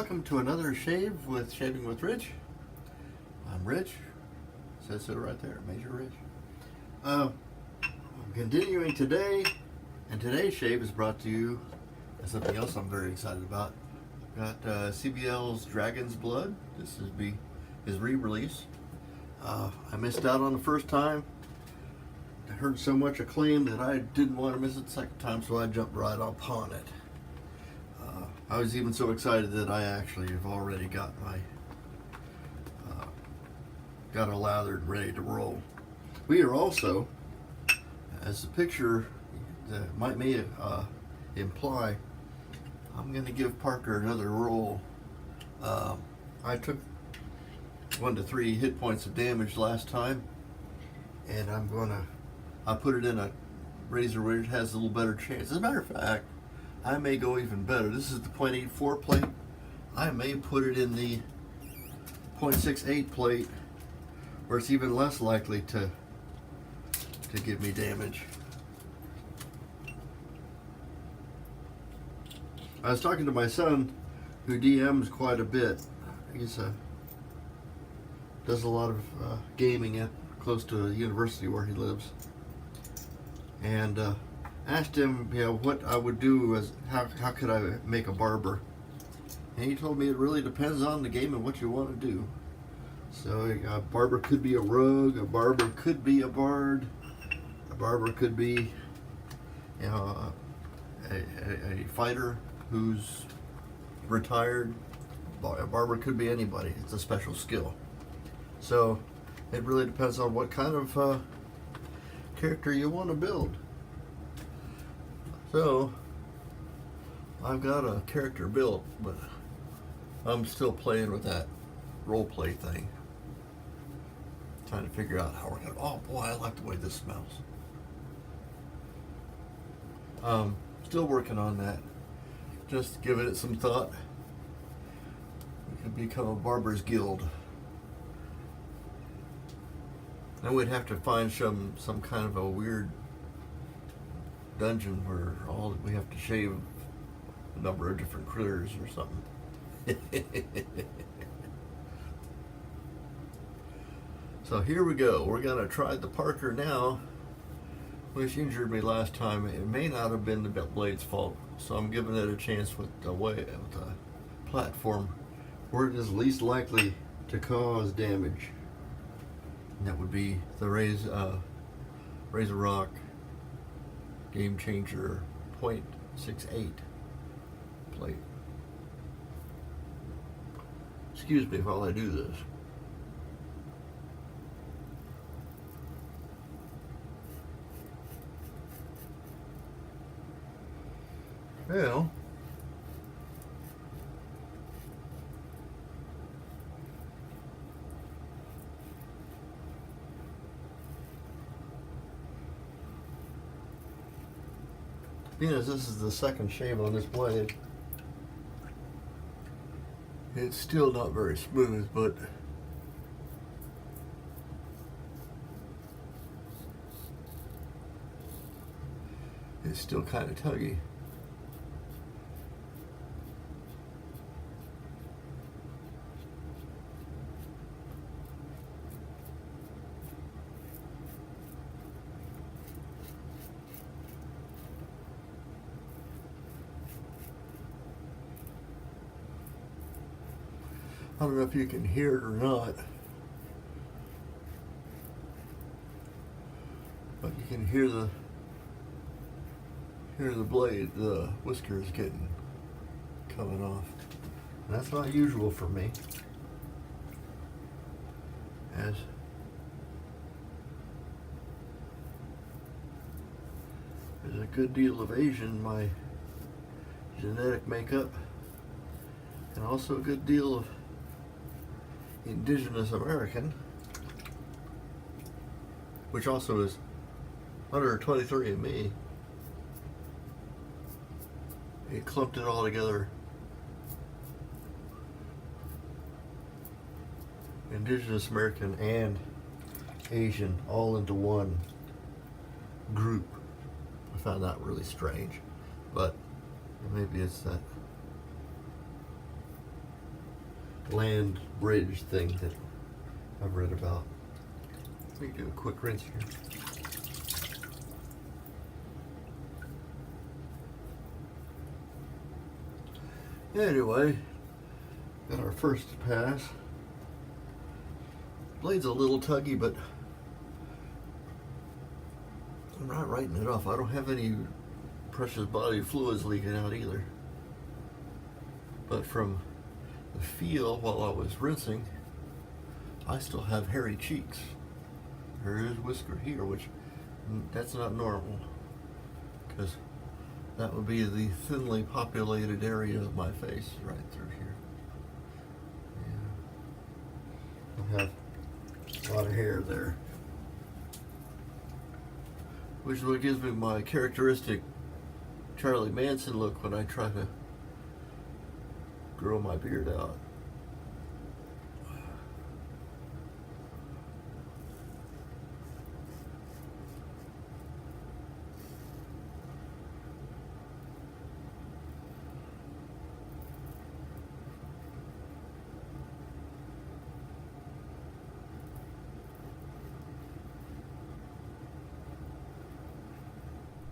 welcome to another shave with Shaving with Rich. I'm Rich. It says so right there, Major Rich. I'm continuing today, and today's shave is brought to you by something else I'm very excited about. Got CBL's Dragon's Blood. This is his re-release. I missed out on the first time. I heard so much acclaim that I didn't want to miss it the second time, so I jumped right upon it. I was even so excited that I actually have already got my got it lathered, ready to roll. We are also, as the picture may imply, I'm going to give Parker another roll. I took 1 to 3 hit points of damage last time, and I put it in a razor where it has a little better chance. As a matter of fact, I may go even better. This is the .84 plate. I may put it in the .68 plate where it's even less likely to give me damage. I was talking to my son, who DMs quite a bit. He's does a lot of gaming close to a university where he lives, and asked him, what I would do as how could I make a barber, and he told me it really depends on the game and what you want to do. So a barber could be a rogue, a barber could be a bard, a barber could be a fighter who's retired. A barber could be anybody. It's a special skill. So it really depends on what kind of character you want to build. So I've got a character built, but I'm still playing with that role play thing, trying to figure out how we're gonna. Oh boy, I like the way this smells. Still working on that. Just giving it some thought. We could become a barber's guild. Then we'd have to find some kind of a weird dungeon where we have to shave a number of different critters or something. So here we go. We're gonna try the Parker now, which injured me last time. It may not have been the blade's fault, so I'm giving it a chance with the platform where it is least likely to cause damage. And that would be the RazoRock GameChanger .68 plate. Excuse me while I do this. Well, being as this is the second shave on this blade, it's still not very smooth, but it's still kind of tuggy. I don't know if you can hear it or not, but you can hear the blade, the whiskers coming off. And that's not usual for me, as there's a good deal of Asian in my genetic makeup, and also a good deal of Indigenous American, which also is under 23andMe. It clumped it all together. Indigenous American and Asian all into one group. I found that really strange, but maybe it's that land bridge thing that I've read about. Let me do a quick rinse here. Anyway, got our first pass. Blade's a little tuggy, but I'm not writing it off. I don't have any precious body fluids leaking out either. But from the feel while I was rinsing, I still have hairy cheeks. There is whisker here, which that's not normal, because that would be the thinly populated area of my face right through here. Yeah. I have a lot of hair there, which is what gives me my characteristic Charlie Manson look when I try to grow my beard out.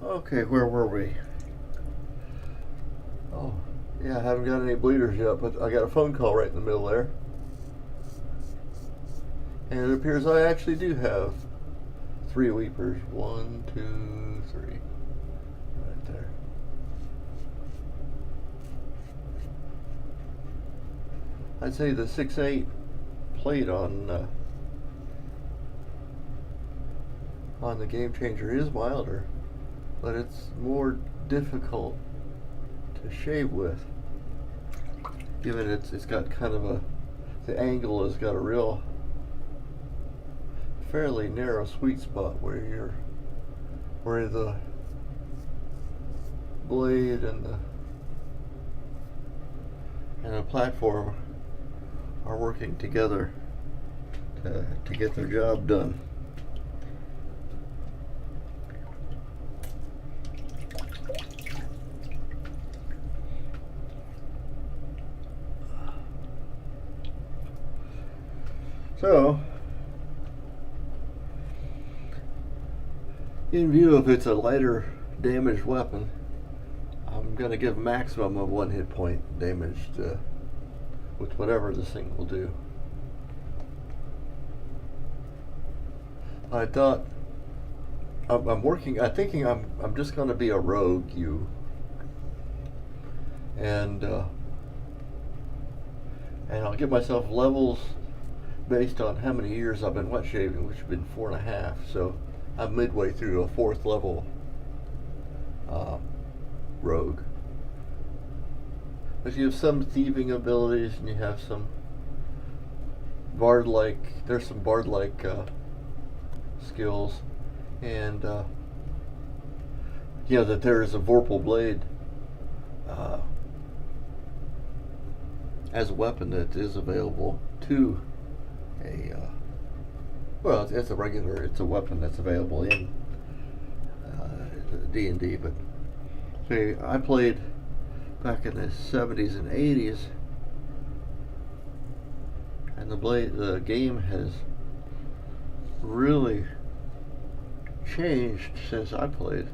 Okay, where were we? Oh, yeah, I haven't got any bleeders yet, but I got a phone call right in the middle there. And it appears I actually do have 3 weepers. 1, 2, 3. Right there. I'd say the 6.8 plate on the GameChanger is milder, but it's more difficult to shave with, given it's got kind of the angle has got a real fairly narrow sweet spot where the blade and the platform are working together to get their job done. So, in view of it's a lighter damaged weapon, I'm going to give a maximum of 1 hit point damaged with whatever this thing will do. I thought I'm thinking I'm just going to be a rogue and I'll give myself levels based on how many years I've been wet shaving, which has been 4.5. So I'm midway through a 4th level rogue. But you have some thieving abilities, and you have some bard-like. There's some bard-like skills, and that there is a Vorpal blade as a weapon that is available to it's a weapon that's available in D&D, but see, I played back in the 70s and 80s, and the game has really changed since I played.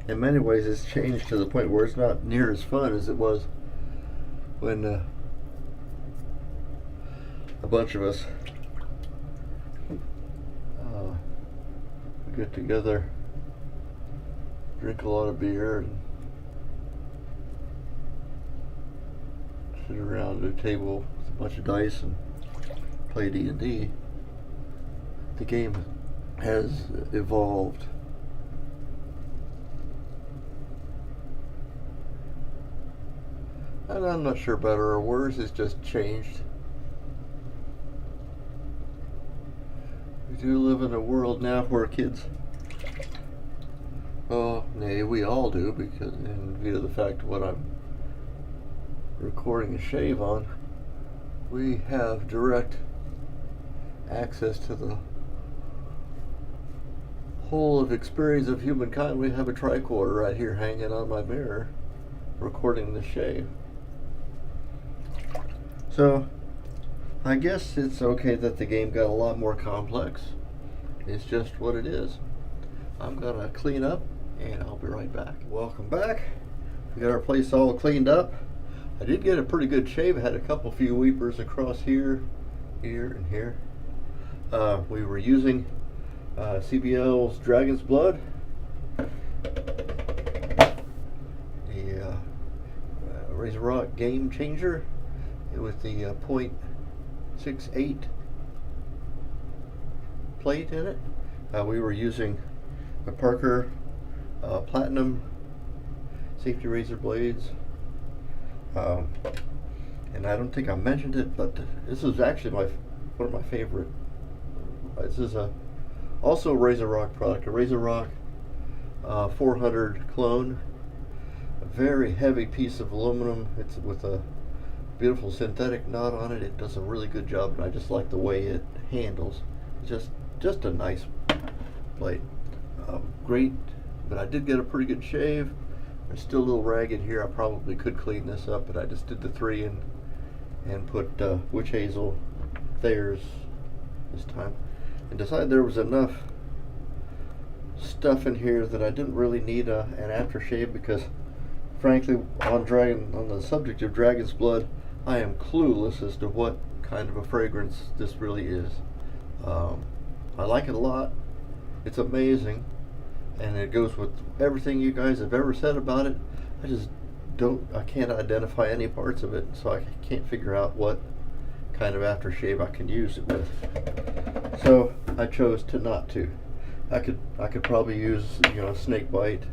In many ways, it's changed to the point where it's not near as fun as it was when a bunch of us get together, drink a lot of beer, and sit around at a table with a bunch of dice and play D&D. The game has evolved. And I'm not sure better or worse, it's just changed. We do live in a world now where kids, nay, we all do, because in view of the fact of what I'm recording a shave on, we have direct access to the whole of experience of humankind, we have a tricorder right here hanging on my mirror, recording the shave. So, I guess it's okay that the game got a lot more complex. It's just what it is. I'm gonna clean up and I'll be right back. Welcome back. We got our place all cleaned up. I did get a pretty good shave. I had a few weepers across here, here, and here. We were using CBL's Dragon's Blood, the RazoRock GameChanger with the .68 plate in it. We were using the Parker Platinum safety razor blades, and I don't think I mentioned it, but this is actually one of my favorite. This is also a RazoRock product, a RazoRock 400 clone. A very heavy piece of aluminum. It's with a beautiful synthetic knot on it. It does a really good job, and I just like the way it handles. It's just a nice blade. Great, but I did get a pretty good shave. It's still a little ragged here. I probably could clean this up, but I just did the 3 and put witch hazel Thayer's this time, and decided there was enough stuff in here that I didn't really need an aftershave, because frankly, on the subject of Dragon's Blood, I am clueless as to what kind of a fragrance this really is. I like it a lot. It's amazing, and it goes with everything you guys have ever said about it. I can't identify any parts of it, so I can't figure out what kind of aftershave I can use it with. So I chose to not to. I could probably use, snake bite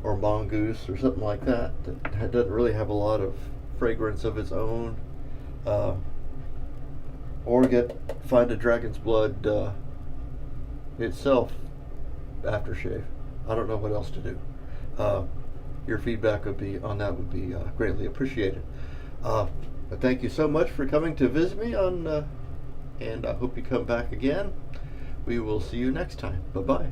or mongoose or something like that doesn't really have a lot of fragrance of its own, or find a Dragon's Blood itself aftershave. I don't know what else to do. Your feedback would be greatly appreciated. But thank you so much for coming to visit me and I hope you come back again. We will see you next time. Bye-bye.